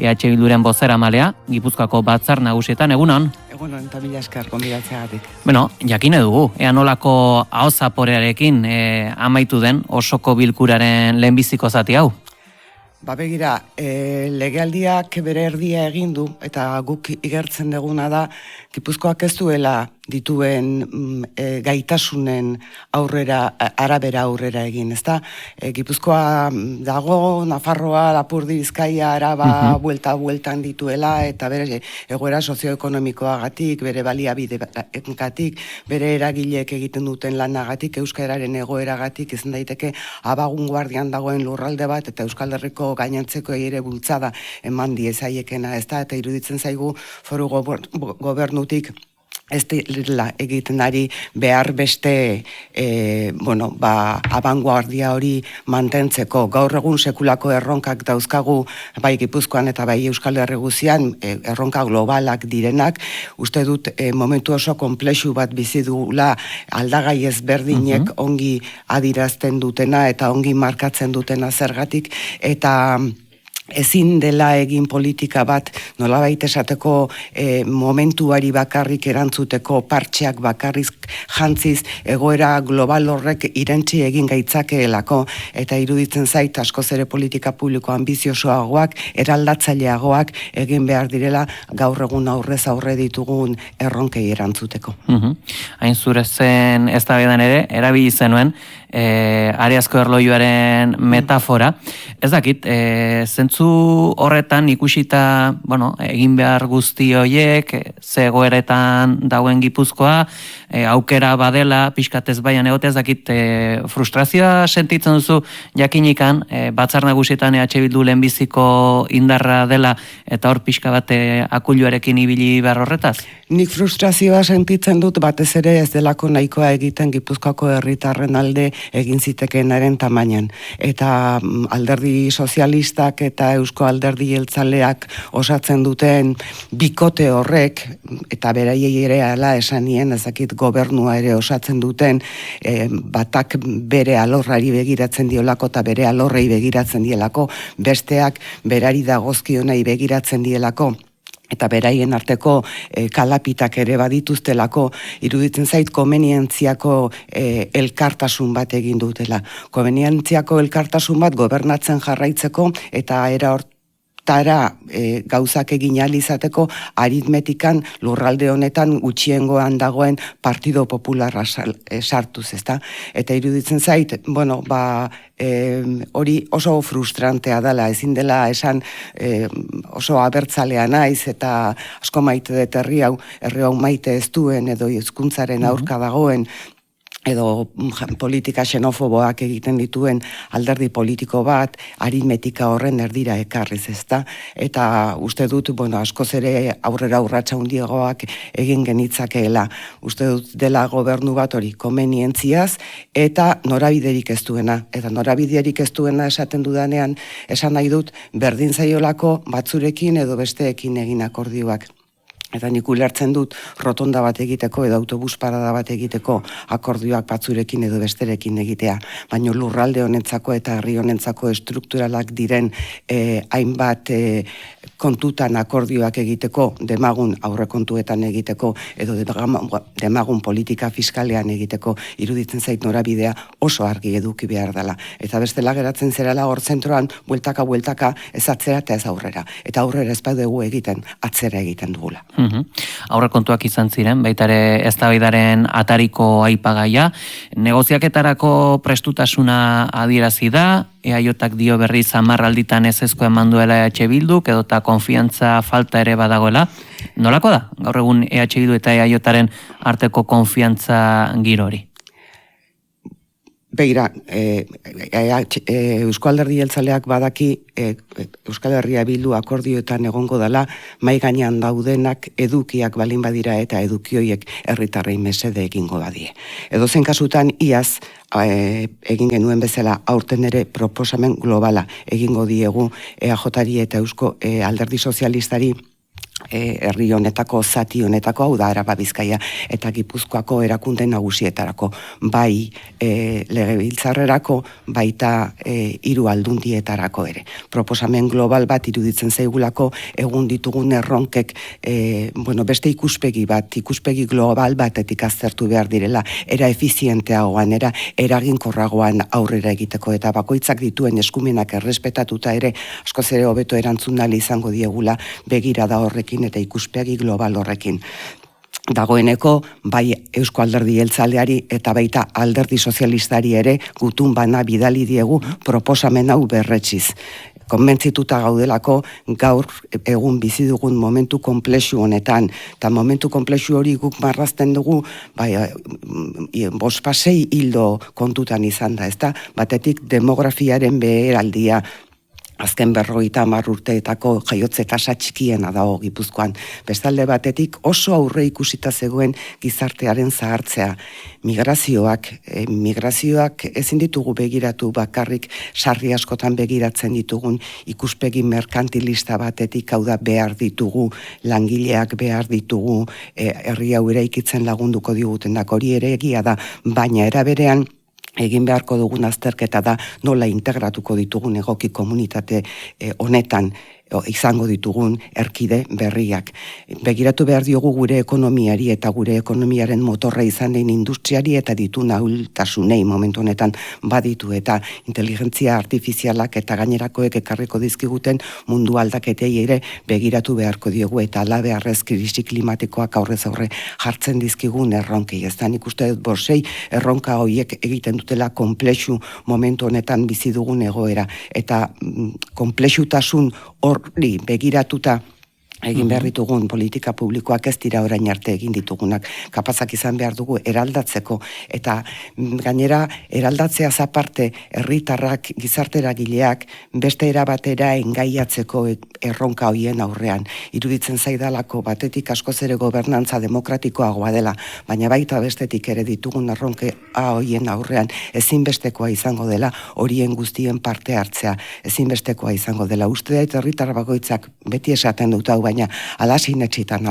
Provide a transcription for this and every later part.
EH Bilduren bozeramalea, Gipuzkoako batzar nagusietan, egunon? Egunon, eta mila esker gonbidatzeagatik. Jakine dugu, ea nolako ahozaporearekin amaitu den osoko bilkuraren lehenbiziko zati hau? Begira, legealdiak bere erdia egin du, eta guk igertzen duguna da, Gipuzkoak ez duela dituen gaitasunen arabera aurrera egin, ezta? Gipuzkoa dago, Nafarroa, Lapurdi, Bizkaia, Araba, bueltan dituela, eta bere egoera sozioekonomikoagatik, bere baliabidegatik, bere eragileek egiten duten lanagatik, euskararen egoeragatik, izan daiteke abagun guardian dagoen lurralde bat, eta Euskal Herriko gainantzeko ere bultzada eman diezaiekena, ezta? Eta iruditzen zaigu foru gobernutik ez dela egiten ari behar beste abanguardia hori mantentzeko. Gaur egun sekulako erronkak dauzkagu bai Gipuzkoan eta bai Euskal Herri guztian, erronka globalak direnak. Uste dut momentu oso konplexu bat bizi dugula aldagai ezberdinek ongi adirazten dutena eta ongi markatzen dutena zergatik, eta ezin dela egin politika bat nolabait esateko momentuari bakarrik erantzuteko partxeak bakarriz jantziz egoera global horrek irentzi egin gaitzakeelako, eta iruditzen zait askoz ere politika publiko ambiziosoagoak, eraldatzaileagoak egin behar direla gaur egun aurrez aurre ditugun erronkei erantzuteko. Hain zure zen eztabaidan ere, erabili zenuen Ariazko erlojuaren metafora. Ez dakit, zentzu horretan ikusita, egin behar guzti horiek, ze egoeretan dauen Gipuzkoa, aukera badela, pixkatez baian egote, ez dakit, frustrazioa sentitzen duzu jakinikan, batzar nagusietan EH Bildu lehenbiziko indarra dela, eta hor pixka bat akuluarekin ibili behar horretaz? Nik frustrazioa sentitzen dut batez ere ez delako nahikoa egiten Gipuzkoako herritarren alde egin zitekeenaren tamainan. Eta alderdi sozialistak eta Eusko Alderdi Jeltzaleak osatzen duten bikote horrek, eta beraiei ere ala esan nien, ezakit gobernua ere osatzen duten, batak bere alorrari begiratzen diolako eta bere alorrei begiratzen dielako, besteak berari dagozkionei begiratzen dielako, eta beraien arteko kalapitak ere badituztelako, iruditzen zait komenientziako elkartasun bat egin dutela. Komenientziako elkartasun bat gobernatzen jarraitzeko eta gauzak egin ahal izateko aritmetikan lurralde honetan gutxiengoan dagoen Partido Popularra sartuz, ezta? Eta iruditzen zait, hori oso frustrantea dela, ezin dela esan oso abertzalea naiz eta asko maite dut herri hau maite ez duen edo hizkuntzaren aurka dagoen, edo politika xenofoboak egiten dituen alderdi politiko bat, aritmetika horren erdira ekarriz, ezta? Eta uste dut, askoz ere aurrera urratsa handiagoak egin genitzakeela. Uste dut dela gobernu bat hori komenientziaz eta norabiderik ez duena. Eta norabiderik ez duena esaten dudanean, esan nahi dut berdin zaiolako batzurekin edo besteekin egin akordioak. Eta nik ulertzen dut rotonda bat egiteko edo autobus parada bat egiteko akordioak batzurekin edo besterekin egitea. Baina lurralde honentzako eta herri honentzako estrukturalak diren hainbat kontutan akordioak egiteko, demagun aurrekontuetan egiteko edo demagun politika fiskalean egiteko, iruditzen zait norabidea oso argi eduki behar dela. Eta bestela geratzen zerala hor zentroan bueltaka ez atzera eta ez aurrera. Eta aurrera ez badugu egiten, atzera egiten dugula. Aurrekontuak izan ziren, baita ere eztabaidaren atariko aipagaia. Negoziaketarako prestutasuna adierazi da, EAJak dio berriz 10 alditan ezezkoa eman duela EH Bilduk, edota konfiantza falta ere badagoela. Nolako da, gaur egun EH Bildu eta EAJaren arteko konfiantza giro hori? Begira, Eusko Alderdi Jeltzaleak badaki Euskal Herria Bildu akordioetan egongo dela, mai gainean daudenak edukiak balin badira eta edukioiek herritarrei mesede egingo badie. Edozein kasutan iaz egin genuen bezala aurten ere proposamen globala egingo diegu EAJari eta Eusko Alderdi Sozialistari herri honetako, zati honetako, hau da Araba Bizkaia eta Gipuzkoako erakunde nagusietarako, bai legebiltzarrerako, baita 3 aldundietarako ere. Proposamen global bat iruditzen zaigulako egun ditugun erronkek beste ikuspegi global batetik aztertu behar direla, era efizienteagoan, era eraginkorragoan aurrera egiteko eta bakoitzak dituen eskumenak errespetatuta ere askoz ere hobeto erantzun ahal izango diegula begirada horrekin eta ikuspegi global horrekin. Dagoeneko, bai Eusko Alderdi Jeltzaleari eta baita Alderdi Sozialistari ere gutun bana bidali diegu proposamen hau berretsiz. Konbentzituta gaudelako gaur egun bizi dugun momentu konplexu honetan, eta momentu konplexu hori guk marrazten dugu, bospasei hildo kontutan izan da, ezta? Batetik demografiaren beheraldia, azken 50 urteetako jaiotze tasa txikiena dago Gipuzkoan. Bestalde batetik oso aurre ikusita zegoen gizartearen zahartzea. Migrazioak ezin ditugu begiratu bakarrik sarri askotan begiratzen ditugun ikuspegi merkantilista batetik, hau da behar ditugu, langileak behar ditugu, herri hau eraikitzen lagunduko digutenak, hori ere egia da, baina era berean egin beharko dugun azterketa da nola integratuko ditugun egoki komunitate honetan izango ditugun erkide berriak. Begiratu behar diogu gure ekonomiari eta gure ekonomiaren motorra izan den industriari eta ditu nahultasunei momentu honetan baditu eta inteligentzia artifizialak eta gainerakoek ekarriko dizkiguten mundu aldaketei ere begiratu beharko diogu eta halabeharrez krisi klimatikoak aurrez aurre jartzen dizkigun erronkei. Ez da nik uste dut borsei erronka horiek egiten dutela konplexu momentu honetan bizi dugun egoera eta konplexutasun horri begiratuta egin behar ditugun politika publikoak ez dira orain arte egin ditugunak, kapazak izan behar dugu eraldatzeko eta gainera eraldatzeaz aparte herritarrak, gizarteragileak beste era batera engaiatzeko erronka hoien aurrean. Iruditzen zaidalako batetik askoz ere gobernantza demokratikoagoa dela, baina baita bestetik ere ditugun erronka hoien aurrean ezinbestekoa izango dela horien guztien parte hartzea, ezinbestekoa izango dela. Uste dut herritar bakoitzak beti esaten dut hau, baina alasin etxitan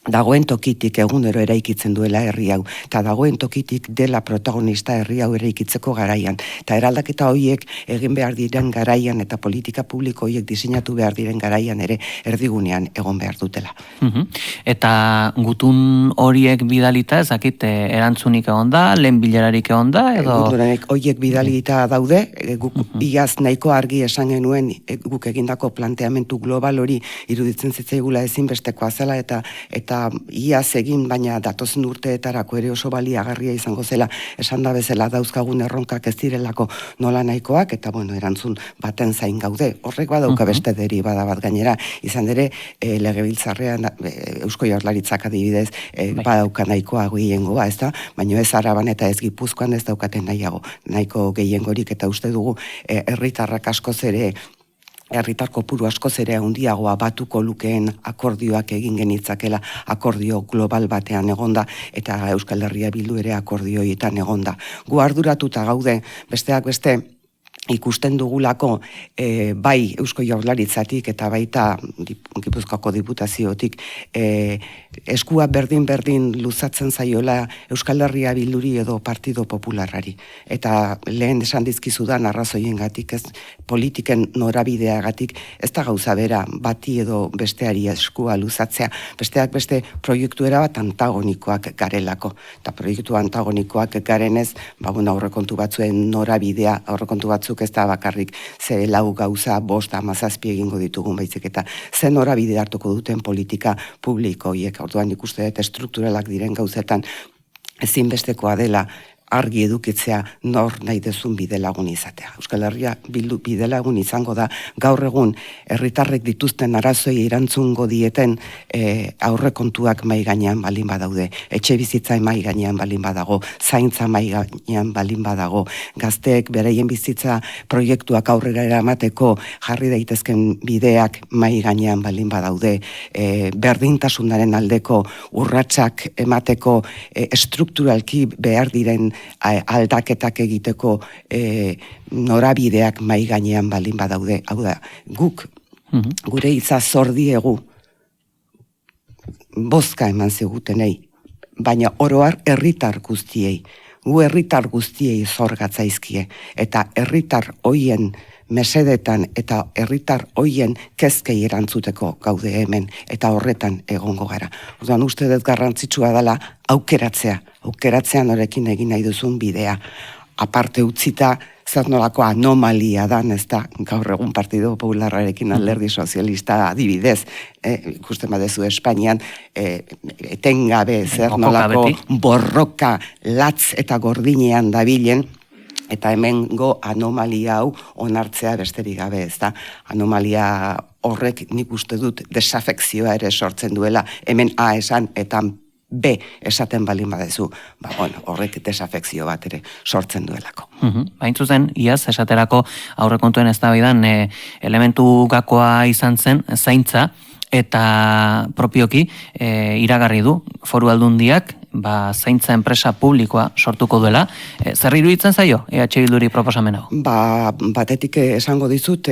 dagoen tokitik egunero eraikitzen duela herri hau, eta dagoen tokitik dela protagonista herri hau eraikitzeko garaian, eta eraldaketa horiek egin behar diren garaian eta politika publiko horiek diseinatu behar diren garaian ere erdigunean egon behar dutela. Eta gutun horiek bidalita, ezakit erantzunik egon da, lehen bilerarik egon da, edo? Gutun horiek bidalita daude, guk iaz nahiko argi esan genuen guk egindako planteamentu global hori iruditzen zitzaigula ezinbestekoa zela eta iaz egin, baina datozen urteetarako ere oso baliagarria izango zela, esan da bezala dauzkagun erronkak ez direlako nola nahikoak, eta erantzun baten zain gaude. Horrek badauka beste deribada bat gainera, izan ere legebiltzarrean Eusko Jaurlaritzak adibidez badauka nahikoa gehiengoa, ez da? Baina ez Araban eta ez Gipuzkoan ez daukaten nahiko gehiengorik, eta uste dugu herritarrak askoz ere herritar kopuru askoz ere handiagoa batuko lukeen akordioak egin genitzakela, akordio global batean egonda eta Euskal Herria Bildu ere akordioetan egonda. Gu arduratuta gaude, besteak beste ikusten dugulako bai Eusko Jaurlaritzatik eta baita Gipuzkoako diputaziotik eskua berdin luzatzen zaiola Euskal Herria Bilduri edo Partido Popularrari. Eta lehen esan dizkizudan arrazoiengatik, ez politiken norabideagatik, ez da gauza bera bati edo besteari eskua luzatzea, besteak beste proiektu erabat antagonikoak garelako. Eta proiektu antagonikoak garenez, aurrekontu batzuen norabidea, aurrekontu batzuk ez da bakarrik ze 4 gauza 5 17 egingo ditugun baizik eta ze norabide hartuko duten politika publiko horiek. Orduan ikuste dut estrukturalak diren gauzetan ezinbestekoa dela argi edukitzea nor nahi dezun bidelagun izatea. Euskal Herria Bildu bidelagun izango da gaur egun herritarrek dituzten arazoei erantzungo dieten aurrekontuak mai gainean balin badaude, etxe bizitza mai gainean balin badago, zaintza mai gainean balin badago, gazteek beraien bizitza proiektuak aurrera eramateko jarri daitezken bideak mai gainean balin badaude, berdintasunaren aldeko urratsak emateko estrukturalki behar diren aldaketak egiteko norabideak mai gainean balin badaude. Hau da, guk gure hitza zor diegu bozka eman zigutenei, baina oroar herritar guztiei. Gu herritar guztiei zor gatzaizkie, eta herritar hoien mesedetan eta herritar hoien kezkei erantzuteko gaude hemen, eta horretan egongo gara. Orduan uste dut garrantzitsua dela aukeratzea norekin egin nahi duzun bidea. Aparte utzita, zer nolako anomalia dan, ez da, gaur egun Partido Popularrarekin Alderdi Sozialista adibidez, ikusten badezu Espainian, etengabe zer nolako borroka latz eta gordinean dabilen, eta hemengo anomalia hau onartzea besterik gabe, ez da, anomalia horrek nik uste dut desafekzioa ere sortzen duela, hemen A esan eta B esaten balin badezu, horrek desafekzio bat ere sortzen duelako. Hain zuzen, iaz, esaterako aurrekontuen eztabaidan elementu gakoa izan zen, zaintza, eta propioki iragarri du Foru Aldundiak zaintza enpresa publikoa sortuko duela. Zer iruditzen zaio EH Bilduri proposamen hau? Batetik esango dizut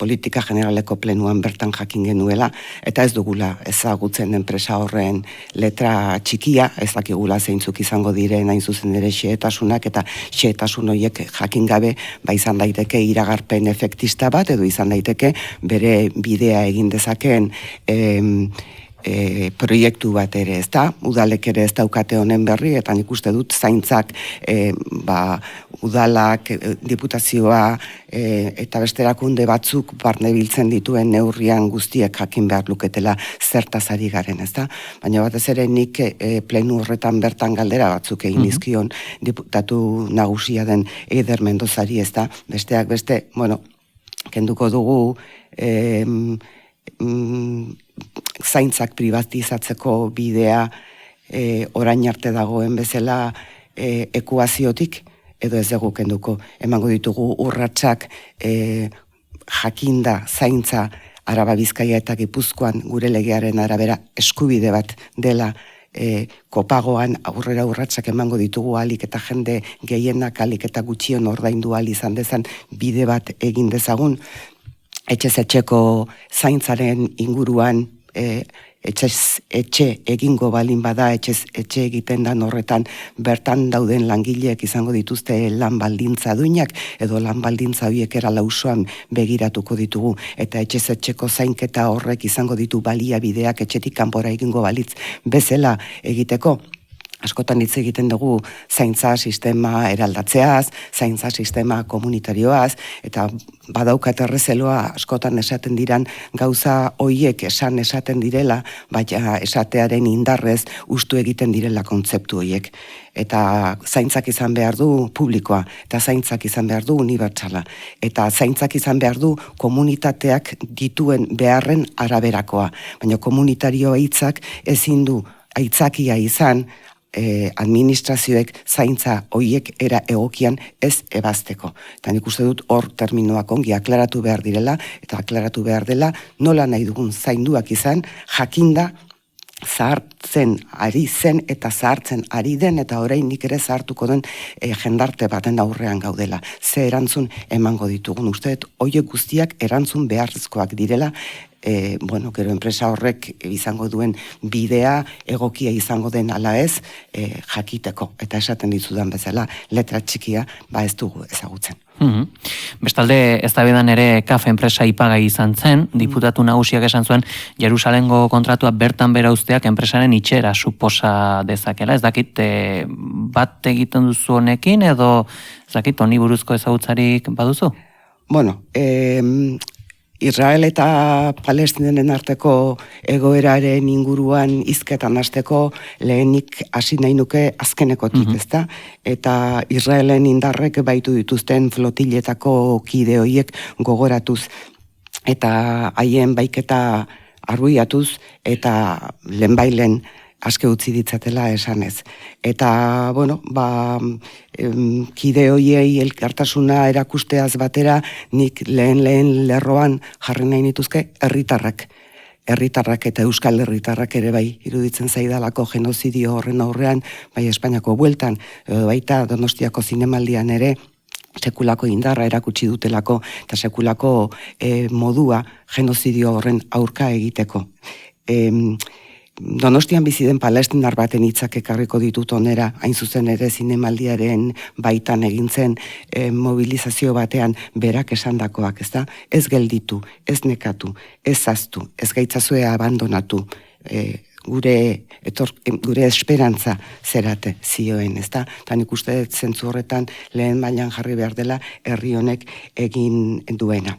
politika generaleko plenuan bertan jakin genuela, eta ez dugula ezagutzen enpresa horren letra txikia, ez dakigula zeintzuk izango diren hain zuzen ere xehetasunak, eta xehetasun horiek jakin gabe izan daiteke iragarpen efektista bat, edo izan daiteke bere bidea egin dezakeen proiektu bat ere, ez da, udalek ere ez daukate honen berri, eta nik uste dut zaintzak udalak, diputazioa eta besterakunde batzuk barne biltzen dituen neurrian guztiek jakin behar luketela zertaz ari garen, ez da? Baina batez ere nik plenu horretan bertan galdera batzuk egin dizkion diputatu nagusia den Eider Mendozari, ez da? Besteak beste, kenduko dugu zaintzak privatizatzeko bidea orain arte dagoen bezala ekuaziotik, edo ez dugu kenduko. Emango ditugu urratsak jakinda zaintza Araba, Bizkaia eta Gipuzkoan gure legearen arabera eskubide bat dela, kopagoan aurrera urratsak emango ditugu alik eta jende gehienak alik eta gutxion ordaindu ahal izan dezan bide bat egin dezagun. Etxez etxeko zaintzaren inguruan etxe egingo balin bada, etxez etxe egiten dan horretan bertan dauden langileek izango dituzte lan baldintza duinak, edo lan baldintza horiek era lausoan begiratuko ditugu, eta etxez etxeko zainketa horrek izango ditu baliabideak etxetik kanpora egingo balitz bezala egiteko. Askotan hitz egiten dugu zaintza sistema eraldatzeaz, zaintza sistema komunitarioaz, eta badaukat errezeloa askotan esaten diran gauza hoiek esaten direla, baina esatearen indarrez ustu egiten direla kontzeptu hoiek. Eta zaintzak izan behar du publikoa, eta zaintzak izan behar du unibertsala, eta zaintzak izan behar du komunitateak dituen beharren araberakoa. Baina komunitarioa hitzak ezin du aitzakia izan, administrazioek zaintza hoiek era egokian ez ebazteko. Eta nik uste dut hor terminoak ongi aklaratu behar direla, eta aklaratu behar dela nola nahi dugun zainduak izan, jakinda zahartzen ari zen eta zahartzen ari den, eta orain nik ere zahartuko den jendarte baten aurrean gaudela. Ze erantzun emango ditugun. Uste dut hoiek guztiak erantzun beharrezkoak direla, gero enpresa horrek izango duen bidea egokia izango den ala ez jakiteko, eta esaten dizudan bezala letra txikia ez dugu ezagutzen. Bestalde, eztabaidan ere KAF enpresa ipagai izan zen, diputatu nagusiak esan zuen Jerusalengo kontratua bertan bera uzteak enpresaren itxera suposa dezakela. Ez dakit bat egiten duzu honekin, edo ez dakit honi buruzko ezagutzarik baduzu? Israel eta Palestinen arteko egoeraren inguruan hizketan hasteko lehenik hasi nahi nuke azkenekotik, ezta? Eta Israelen indarrek baitu dituzten flotiletako kide horiek gogoratuz, eta haien baiketa arbuiatuz, eta lehenbailen aske utzi ditzatela esanez. Eta, kide hoiei elkartasuna erakusteaz batera, nik lehen lerroan jarri nahi nituzke herritarrak eta euskal herritarrak ere bai iruditzen zaidalako genozidio horren aurrean, bai Espainiako bueltan, baita Donostiako zinemaldian ere, sekulako indarra erakutsi dutelako, eta sekulako modua genozidio horren aurka egiteko. Donostian bizi den palestinar baten hitzak ekarriko ditut onera, hain zuzen ere zinemaldiaren baitan egin zen mobilizazio batean berak esandakoak, ezta? Ez gelditu, ez nekatu, ez zaztu, ez gaitzazue abandonatu, gure esperantza zerate zioen, ezta? Ta nik uste dut zentzu horretan lehen mailan jarri behar dela herri honek egin duena.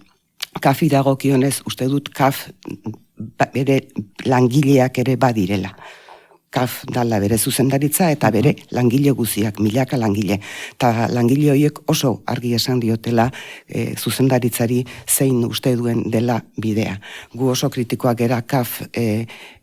Kafi dagokionez, uste dut kaf bere langileak ere badirela. Kaf dala bere zuzendaritza eta bere langile guziak, milaka langile. Ta langile horiek oso argi esan diotela zuzendaritzari zein uste duen dela bidea. Gu oso kritikoak gera kaf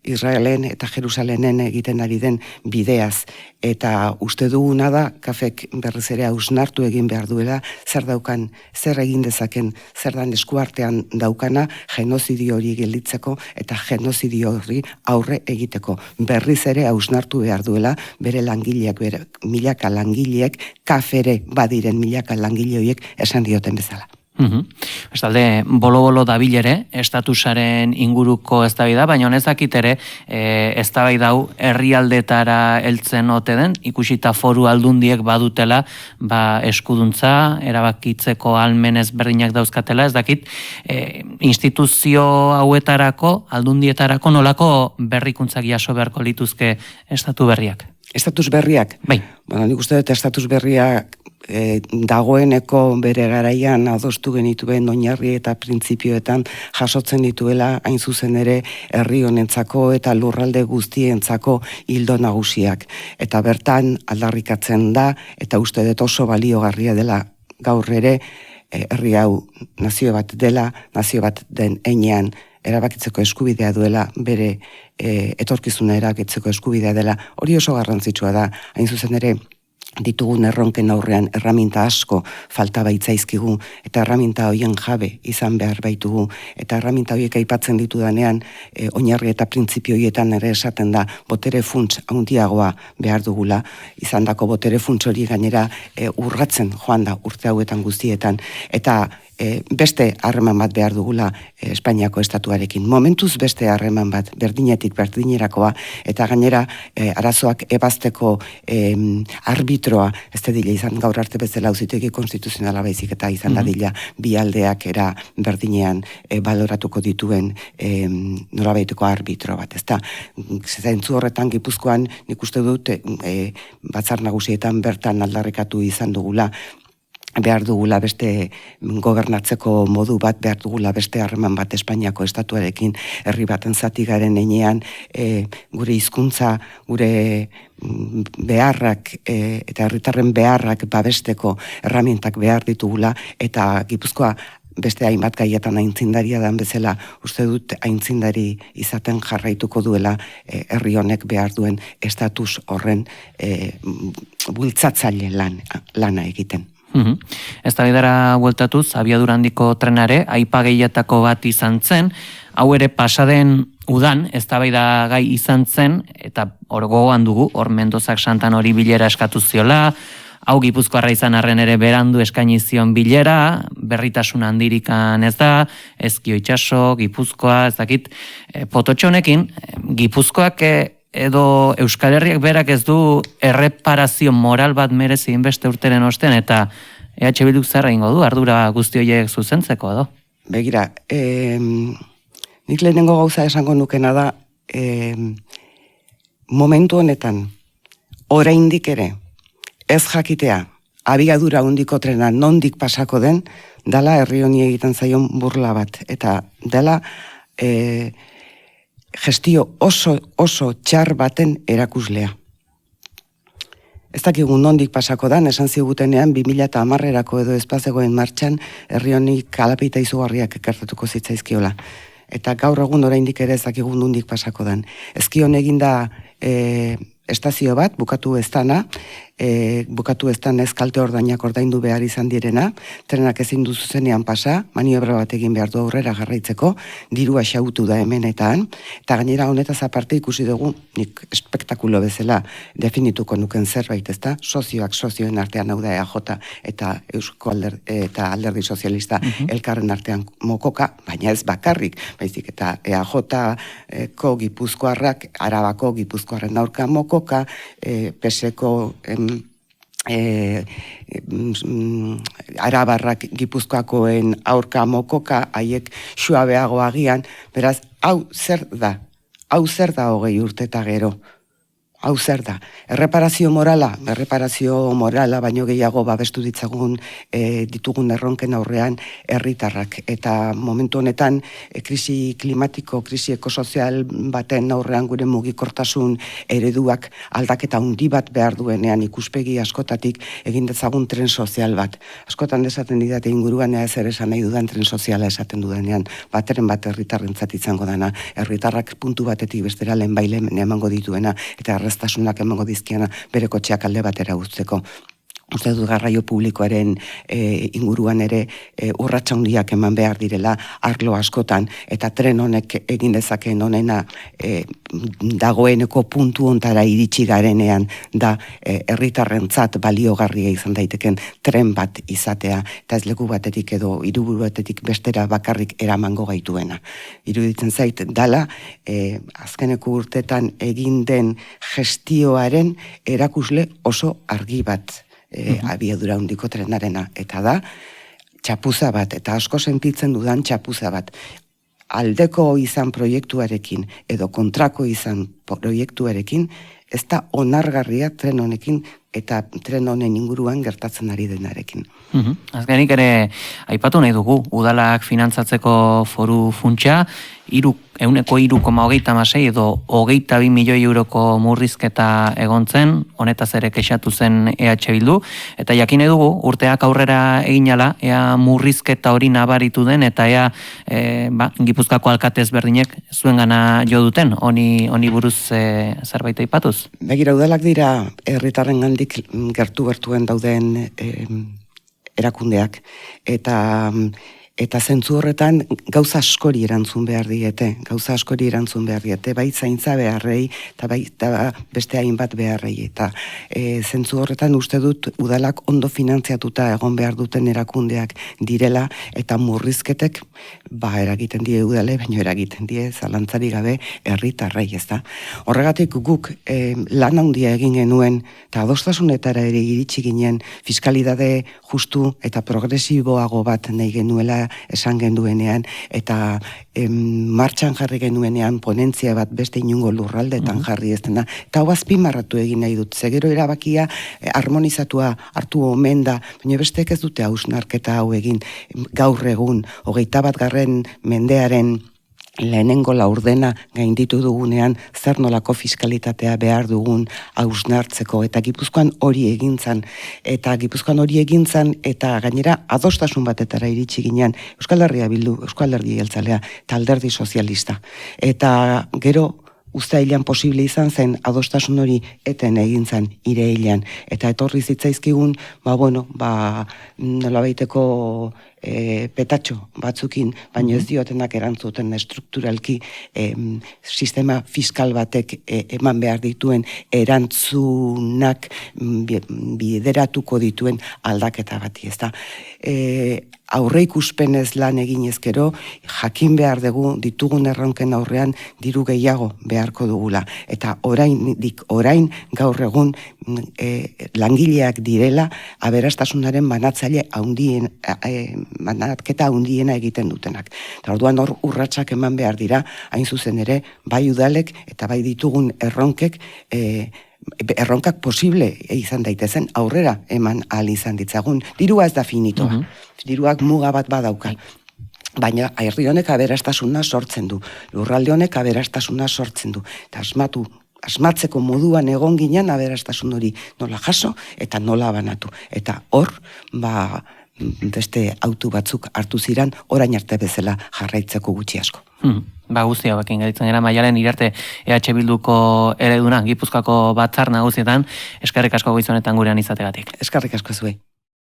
Israelen eta Jerusalenen egiten ari den bideaz. Eta uste duguna da, kafek berriz ere hausnartu egin behar duela, zer daukan, zer egin dezaken, zer dan eskuartean daukana, genozidio hori gelditzeko eta genozidio hori aurre egiteko. Berriz ere hausnartu behar duela, bere langileak, bere milaka langileek, kafere badiren milaka langile horiek esan dioten bezala. Bestalde, bolo-bolo dabil ere, estatusaren inguruko eztabaida, baina ez dakit ere, eztabaida hau herrialdetara heltzen ote den, ikusita foru aldundiek badutela, eskuduntza, erabakitzeko ahalmen ezberdinak dauzkatela, ez dakit, instituzio hauetarako, aldundietarako nolako berrikuntzak jaso beharko lituzke estatu berriak? Estatus berriak? Bai. Bueno, nik uste dut estatus berriak dagoeneko bere garaian adostu genituen oinarri eta printzipioetan jasotzen dituela hain zuzen ere herri honentzako eta lurralde guztientzako ildo nagusiak. Eta bertan aldarrikatzen da eta uste dut oso baliogarria dela gaur ere herri hau nazio bat dela, nazio bat den heinean erabakitzeko eskubidea duela, bere etorkizuna erabakitzeko eskubidea dela, hori oso garrantzitsua da, hain zuzen ere ditugun erronken aurrean erraminta asko falta baitzaizkigu eta erraminta hoien jabe izan behar baitugu eta erraminta horiek aipatzen ditudanean oinarri eta printzipio horietan ere esaten da botere funts handiagoa behar dugula, izandako botere funts hori gainera urratzen joan da urte hauetan guztietan eta beste harreman bat behar dugula Espainiako estatuarekin. Momentuz beste harreman bat, berdinetik berdinerakoa, eta gainera arazoak ebazteko arbitroa, ez dila izan gaur arte bezala auzitegi konstituzionala baizik eta izan dadila bi aldeak era berdinean baloratuko dituen norabaiteko arbitro bat, ezta? Zentzu horretan Gipuzkoan nik uste dut batzar nagusietan bertan aldarrikatu izan dugula, behar dugula beste gobernatzeko modu bat, behar dugula beste harreman bat Espainiako estatuarekin herri baten zati garen heinean gure hizkuntza, gure beharrak eta herritarren beharrak babesteko erramintak behar ditugula eta Gipuzkoa beste hainbat gaietan aintzindaria dan bezala uste dut aintzindari izaten jarraituko duela herri honek behar duen estatus horren bultzatzaile lana egiten. Eztabaidara bueltatuz, abiadura handiko trenare, aipa gehiatako bat izan zen, hau ere pasaden udan, eztabaida gai izan zen, eta hor gogoan dugu, hor Mendozak Santan hori bilera eskatu ziola, hau Gipuzkoarra izan arren ere berandu eskaini zion bilera, berritasun handirikan ez da, Ezkio itxaso, Gipuzkoa, ez dakit, pototxonekin, Gipuzkoak edo Euskal Herriak berak ez du erreparazio moral bat merezi inbeste urteren osten, eta EH Bilduk zer egingo du, ardura guzti horiek zuzentzeko edo? Begira, nik lehenengo gauza esango nukena da, momentu honetan, oraindik ere, ez jakitea, abiadura handiko trena nondik pasako den, dela herri honi egiten zaion burla bat, eta dela gestio oso txar baten erakuslea. Ez dakigu nondik pasako da, esan zigutenean 2010erako edo espazegoen martxan herri honi kalapita izugarriak ekartatuko zitzaizkiola. Eta gaur egun oraindik ere ez dakigu nondik pasako dan. Ezkion eginda estazio bat, bukatu ez dana, bukatu eztan ez kalte ordainak ordaindu behar izan direna, trenak ezin du zuzenean pasa, maniobra bat egin behar du aurrera jarraitzeko, dirua xautu da hemenetan, eta gainera honetaz aparte ikusi dugu, nik espektakulo bezala definituko nuken zerbait, ezta? Sozioen artean hau da EAJ eta Eusko eta Alderdi Sozialista elkarren artean mokoka, baina ez bakarrik, baizik eta EAJ-ko Gipuzkoarrak, Arabako Gipuzkoarren aurka mokoka, PSeko Arabarrak Gipuzkoakoen aurka mokoka, haiek suabeago agian, beraz, hau zer da 20 urte eta gero. Hau zer da, erreparazio morala baino gehiago babestu ditzagun ditugun erronken aurrean herritarrak. Eta momentu honetan krisi klimatiko, krisi ekosozial baten aurrean gure mugikortasun ereduak aldaketa handi bat behar duenean ikuspegi askotatik egin dezagun tren sozial bat. Askotan esaten didate inguruan ez ere esan nahi dudan tren soziala esaten dudanean, bateren bat herritarrentzat izango dana, herritarrak puntu batetik bestera lehenbailen emango dituena, eta erraztasunak emango dizkiana bere kotxeak alde batera uzteko. Uste dut garraio publikoaren inguruan ere urratsa handiak eman behar direla arlo askotan, eta tren honek egin dezakeen honena dagoeneko puntu hontara iritsi garenean da herritarrentzat baliogarria izan daiteken tren bat izatea, eta ez leku batetik edo hiriburu batetik bestera bakarrik eramango gaituena. Iruditzen zait dala azkeneko urtetan egin den gestioaren erakusle oso argi bat. Abiadura handiko trenarena, eta da txapuza bat, eta asko sentitzen dudan txapuza bat. Aldeko izan proiektuarekin edo kontrako izan proiektuarekin, ez da onargarria tren honekin eta tren honen inguruan gertatzen ari denarekin. Azkenik ere aipatu nahi dugu, udalak finantzatzeko foru funtsa, 3,36 edo 22 milioi euroko murrizketa egontzen, honetaz ere kexatu zen EH Bildu, eta jakin dugu urteak aurrera eginala, ea murrizketa hori nabaritu den, eta ea Gipuzkoako alkate ezberdinek zuengana jo duten, honi buruz zerbait aipatuz? Begira, udalak dira herritarren gandik gertu-gertuen dauden erakundeak, eta zentzu horretan gauza askori erantzun behar diete, bai zaintza beharrei, eta bai beste hainbat beharrei, eta zentzu horretan uste dut udalak ondo finantziatuta egon behar duten erakundeak direla, eta murrizketek eragiten die udale, baino eragiten die zalantzari gabe herritarrei, ezta. Horregatik guk lan handia egin genuen, eta adostasunetara ere iritsi ginen, fiskalidade justu eta progresiboago bat nahi genuela esan genduenean, eta martxan jarri genuenean ponentzia bat beste inungo lurraldetan jarri ez dena, eta hau azpimarratu egin nahi dut, zegero erabakia harmonizatua hartu omen da, baina besteek ez dute hausnarketa hau egin gaur egun, 21. mendearen lehenengo laurdena gainditu dugunean zer nolako fiskalitatea behar dugun hausnartzeko, eta Gipuzkoan hori egintzan, eta gainera adostasun batetara iritsi ginean Euskal Herria Bildu, Euskal Herria Jeltzalea eta Alderdi Sozialista, eta gero uztailean posible izan zen adostasun hori eten egin zen irailean, eta etorri zitzaizkigun nolabaiteko petatxo batzukin, baina ez diotenak erantzuten estrukturalki sistema fiskal batek eman behar dituen erantzunak bideratuko dituen aldaketa bati, ezta. Aurre ikuspenez lan egin ezkero, jakin behar dugu ditugun erronken aurrean diru gehiago beharko dugula. Eta orain gaur egun langileak direla aberastasunaren banatzaile banatketa handiena egiten dutenak. Eta orduan hor urratsak eman behar dira, hain zuzen ere, bai udalek eta bai ditugun erronkak posible izan daitezen aurrera eman ahal izan ditzagun. Dirua ez da finitoa. Diruak muga bat badauka. Baina herri honek aberastasuna sortzen du. Lurralde honek aberastasuna sortzen du. Eta asmatzeko moduan egon ginen aberastasun hori nola jaso eta nola banatu. Eta hor, beste autu batzuk hartu ziran, orain arte bezala jarraitzeko gutxi asko. Ba, guzti hauekin gaitzen gara Maialen Iriarte EH Bilduko ereduna, Gipuzkoako batzar nagusietan, eskerrik asko goiz honetan gurean izategatik. Eskerrik asko zuei.